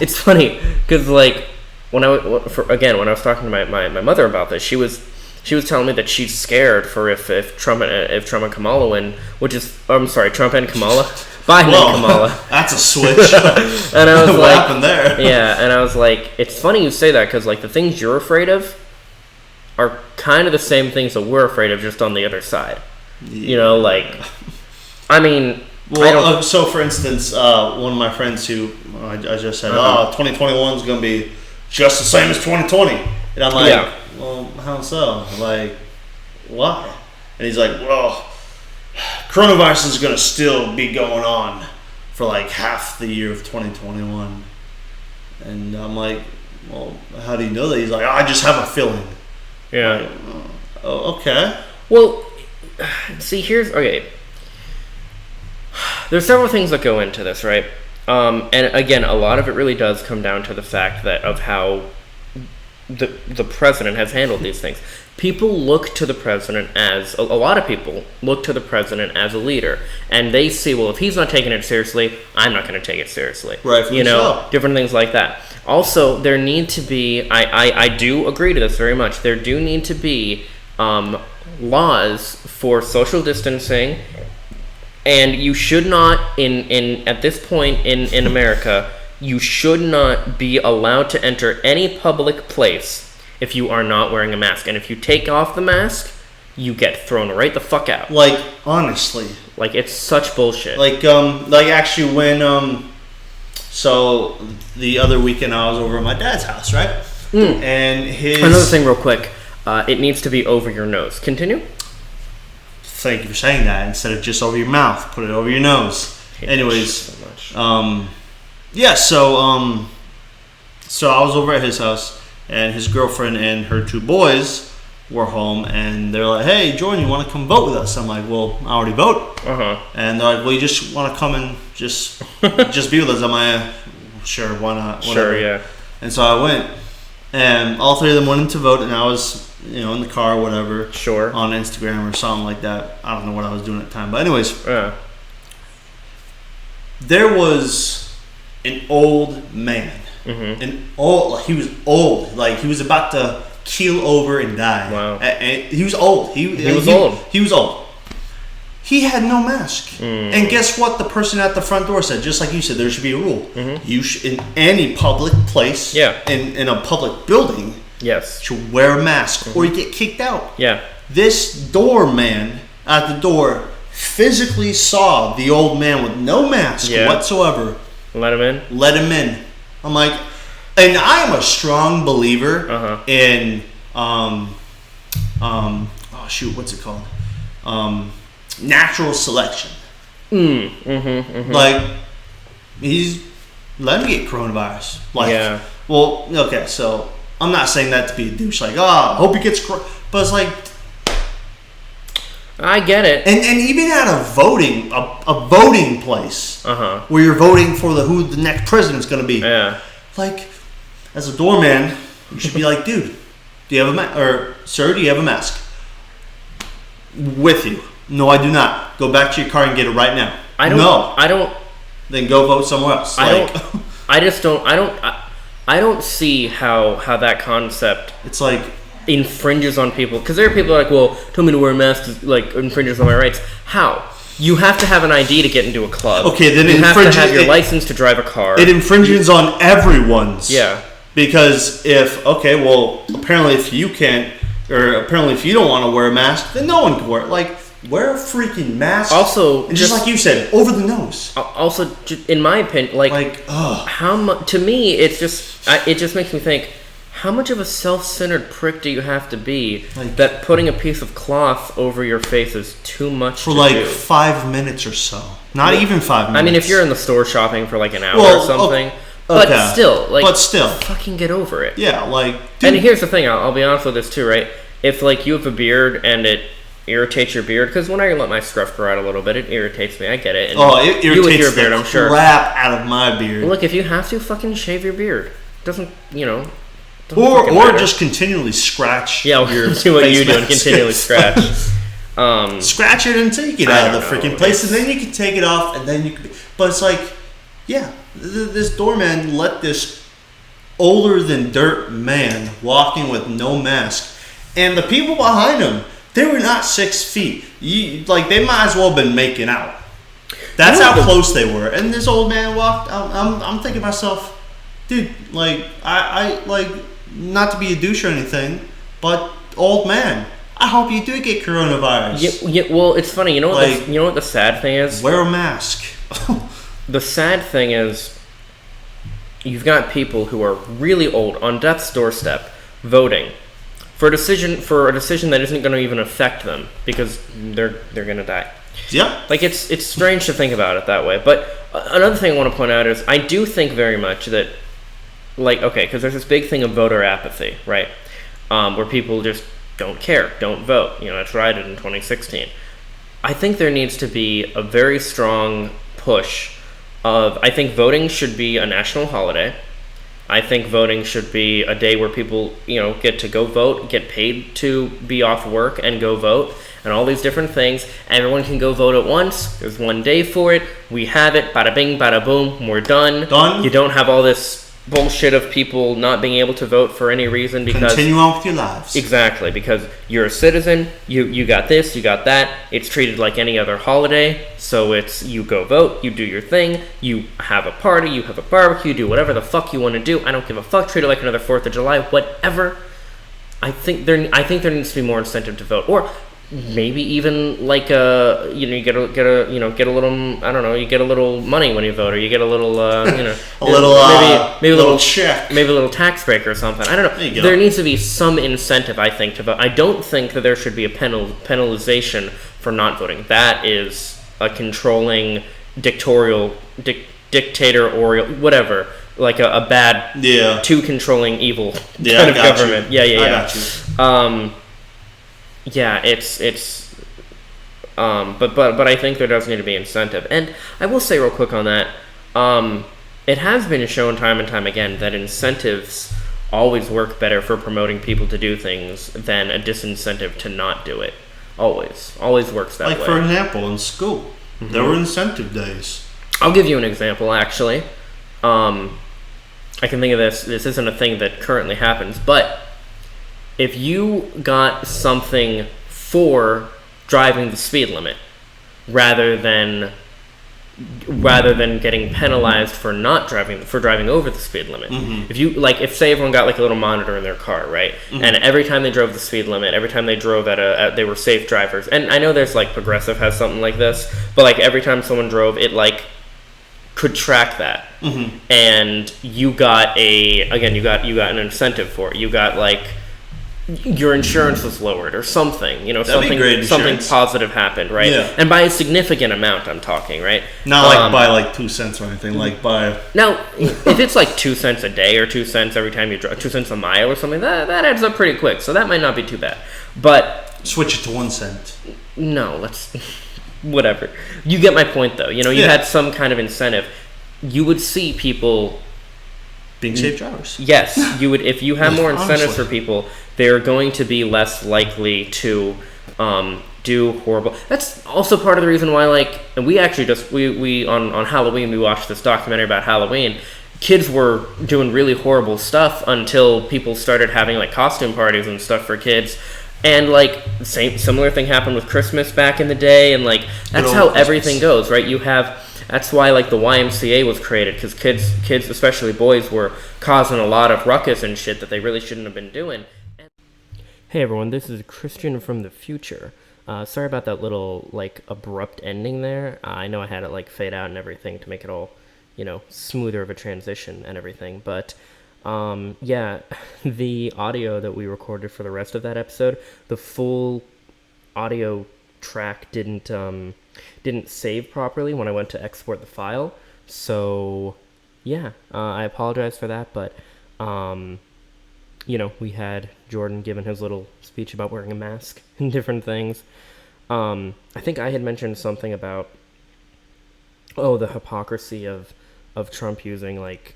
it's funny because, like, when I was talking to my mother about this, she was telling me that she's scared for if Trump and Kamala win, which is Trump and Kamala, Biden and Kamala. That's a switch. And I was what like, happened there? Yeah, and I was like, it's funny you say that because, like, the things you're afraid of are kind of the same things that we're afraid of, just on the other side. Yeah. You know, like, I mean, well, so for instance, one of my friends who I just said, 2021 is going to be just the same as 2020, and I'm like, well, how so? Like, why? And he's like, well, coronavirus is going to still be going on for like half the year of 2021, and I'm like, well, how do you know that? He's like, I just have a feeling. Yeah. Like, oh, okay. Well, see, there's several things that go into this, right? And again, a lot of it really does come down to the fact that of how the president has handled these things. People look to the president as a lot of people look to the president as a leader, and they see, well, if he's not taking it seriously, I'm not going to take it seriously. Right. You know, different things like that. Also, there need to be, I do agree to this very much, there do need to be laws for social distancing, and you should not, at this point in America, you should not be allowed to enter any public place if you are not wearing a mask. And if you take off the mask, you get thrown right the fuck out. Like, honestly. Like, it's such bullshit. Like actually when, so the other weekend I was over at my dad's house, right? And Another thing real quick, it needs to be over your nose. Continue. Thank you for saying that. Instead of just over your mouth, put it over your nose. Anyways, so much. yeah, so I was over at his house, and his girlfriend and her 2 boys were home, and they're like, "Hey, Jordan, you want to come vote with us?" I'm like, "Well, I already vote." And they're like, "Well, you just want to come and just be with us?" I'm like, "Sure, why not?" Whatever. Sure, yeah. And so I went, and all 3 of them went in to vote, and I was, in the car or whatever, Sure. on Instagram or something like that. I don't know what I was doing at the time, but anyways, there was an old man. He was old, like he was about to keel over and die. Wow. And he was old. He was old. He was old. He had no mask. And guess what? The person at the front door said, just like you said, there should be a rule. You should, in any public place, in a public building, yes, should wear a mask or you get kicked out. Yeah. This doorman at the door physically saw the old man with no mask whatsoever. Let him in. Let him in. I'm like, and I am a strong believer in what's it called? Natural selection. Like, he's let him get coronavirus. Like, well, okay, so I'm not saying that to be a douche. Like, I hope he gets but it's like, I get it. And even at a voting place, where you're voting for who the next president's going to be. Yeah. Like, as a doorman, you should be like, dude, do you have a mask? Or, sir, do you have a mask? With you. No, I do not. Go back to your car and get it right now. I don't. Then go vote somewhere else. I don't see how that concept. It's like. Infringes on people, because there are people who are like, well, tell me to wear a mask like infringes on my rights. How? You have to have an ID to get into a club. Okay, then you have to have your license to drive a car. It infringes on everyone's. Yeah. Because apparently if you can't, or apparently if you don't want to wear a mask, then no one can wear it. Like, wear a freaking mask. Also, and just like you said, over the nose. Also, in my opinion, how much? To me, it just makes me think. How much of a self-centered prick do you have to be that putting a piece of cloth over your face is too much for 5 minutes or so? Not even 5 minutes. I mean, if you're in the store shopping for like an hour or something, okay. but still, but fucking get over it. Yeah, like. Dude. And here's the thing: I'll be honest with this too, right? If like you have a beard and it irritates your beard, because when I let my scruff grow out a little bit, it irritates me. I get it. And it irritates with your beard, I'm sure. Crap out of my beard. Look, if you have to, fucking shave your beard. It doesn't. Or just continually scratch. Yeah, do what you do and continually scratch. Scratch it until you get out of the freaking place, and then you can take it off, and then you can. But it's like, this doorman let this older than dirt man walking with no mask, and the people behind him, they were not 6 feet. They might as well have been making out. That's how close they were. And this old man walked. I'm thinking to myself, dude, like I not to be a douche or anything, but old man, I hope you do get coronavirus. Yeah, well, it's funny. You know what the sad thing is? Wear a mask. The sad thing is, you've got people who are really old on death's doorstep voting for a decision that isn't going to even affect them because they're going to die. Yeah. Like it's strange to think about it that way. But another thing I want to point out is I do think very much that. Because there's this big thing of voter apathy, right? Where people just don't care, don't vote. That's what I did in 2016. I think there needs to be a very strong push I think voting should be a national holiday. I think voting should be a day where people, get to go vote, get paid to be off work and go vote, and all these different things. Everyone can go vote at once. There's one day for it. We have it. Bada bing, bada boom. We're done. Done. You don't have all this bullshit of people not being able to vote for any reason because continue on with your lives. Exactly, because you're a citizen, you got this, you got that. It's treated like any other holiday, so it's you go vote, you do your thing, you have a party, you have a barbecue, do whatever the fuck you want to do. I don't give a fuck. Treat it like another 4th of July, whatever. I think there needs to be more incentive to vote, or maybe even like you get a little, I don't know, you get a little money when you vote, or you get a little a little maybe a little check, maybe a little tax break or something. I don't know. There needs to be some incentive, I think, to vote. I don't think that there should be a penalization for not voting. That is a controlling dictator or whatever, like a bad, too controlling, evil kind of government. I got you. Yeah, it's but I think there does need to be incentive. And I will say real quick on that, it has been shown time and time again that incentives always work better for promoting people to do things than a disincentive to not do it. Always works that way. Like, for example, in school, there were incentive days. I'll give you an example, actually. I can think of this. This isn't a thing that currently happens, but if you got something for driving the speed limit rather than getting penalized for driving over the speed limit. If say everyone got like a little monitor in their car, right? And every time they drove the speed limit, every time they drove they were safe drivers. And I know there's like Progressive has something like this, but like every time someone drove, it like could track that. And you got an incentive for it. You got like your insurance was lowered or something, something positive happened, right? Yeah. And by a significant amount, I'm talking, right? Not like by like 2 cents or anything, like by... Now, if it's like 2 cents a day or 2 cents every time you drive, 2 cents a mile or something, that adds up pretty quick, so that might not be too bad. But... Switch it to 1 cent. No, let's... Whatever. You get my point, though. You had some kind of incentive. You would see people... Being safe drivers. Yes, you would. If you have more incentives for people, they're going to be less likely to do horrible. That's also part of the reason why, like, and we actually we on Halloween we watched this documentary about Halloween. Kids were doing really horrible stuff until people started having like costume parties and stuff for kids. And like similar thing happened with Christmas back in the day, and like that's how everything goes, right? That's why like the YMCA was created, because kids, especially boys, were causing a lot of ruckus and shit that they really shouldn't have been doing. Hey everyone, this is Christian from the future. Sorry about that little like abrupt ending there. I know I had it like fade out and everything to make it all, smoother of a transition and everything. But yeah, the audio that we recorded for the rest of that episode, the full audio track didn't save properly when I went to export the file. So yeah, I apologize for that, but we had Jordan giving his little speech about wearing a mask and different things. I think I had mentioned something about the hypocrisy of Trump using like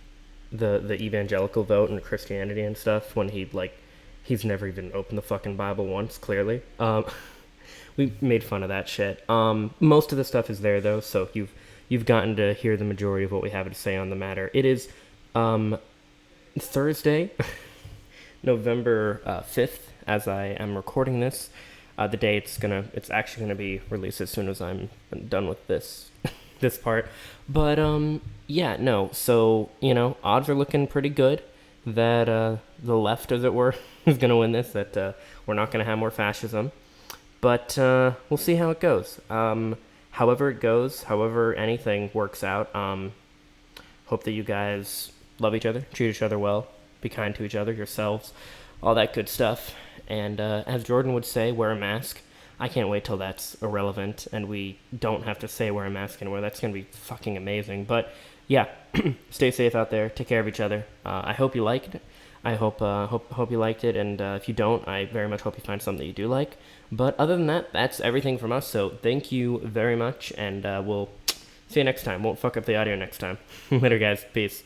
the evangelical vote and Christianity and stuff when he's never even opened the fucking Bible once, clearly. We made fun of that shit. Most of the stuff is there though, so you've gotten to hear the majority of what we have to say on the matter. It is Thursday, November 5th, as I am recording this. The day it's actually gonna be released as soon as I'm done with this this part. But yeah, no. So odds are looking pretty good that the left, as it were, is gonna win this. That we're not gonna have more fascism. But we'll see how it goes. However it goes, however anything works out, hope that you guys love each other, treat each other well, be kind to each other, yourselves, all that good stuff. And as Jordan would say, wear a mask. I can't wait till that's irrelevant and we don't have to say wear a mask anymore. That's going to be fucking amazing. But yeah, stay safe out there. Take care of each other. I hope you liked it. I hope you liked it, and if you don't, I very much hope you find something that you do like. But other than that, that's everything from us, so thank you very much, and we'll see you next time. Won't fuck up the audio next time. Later, guys. Peace.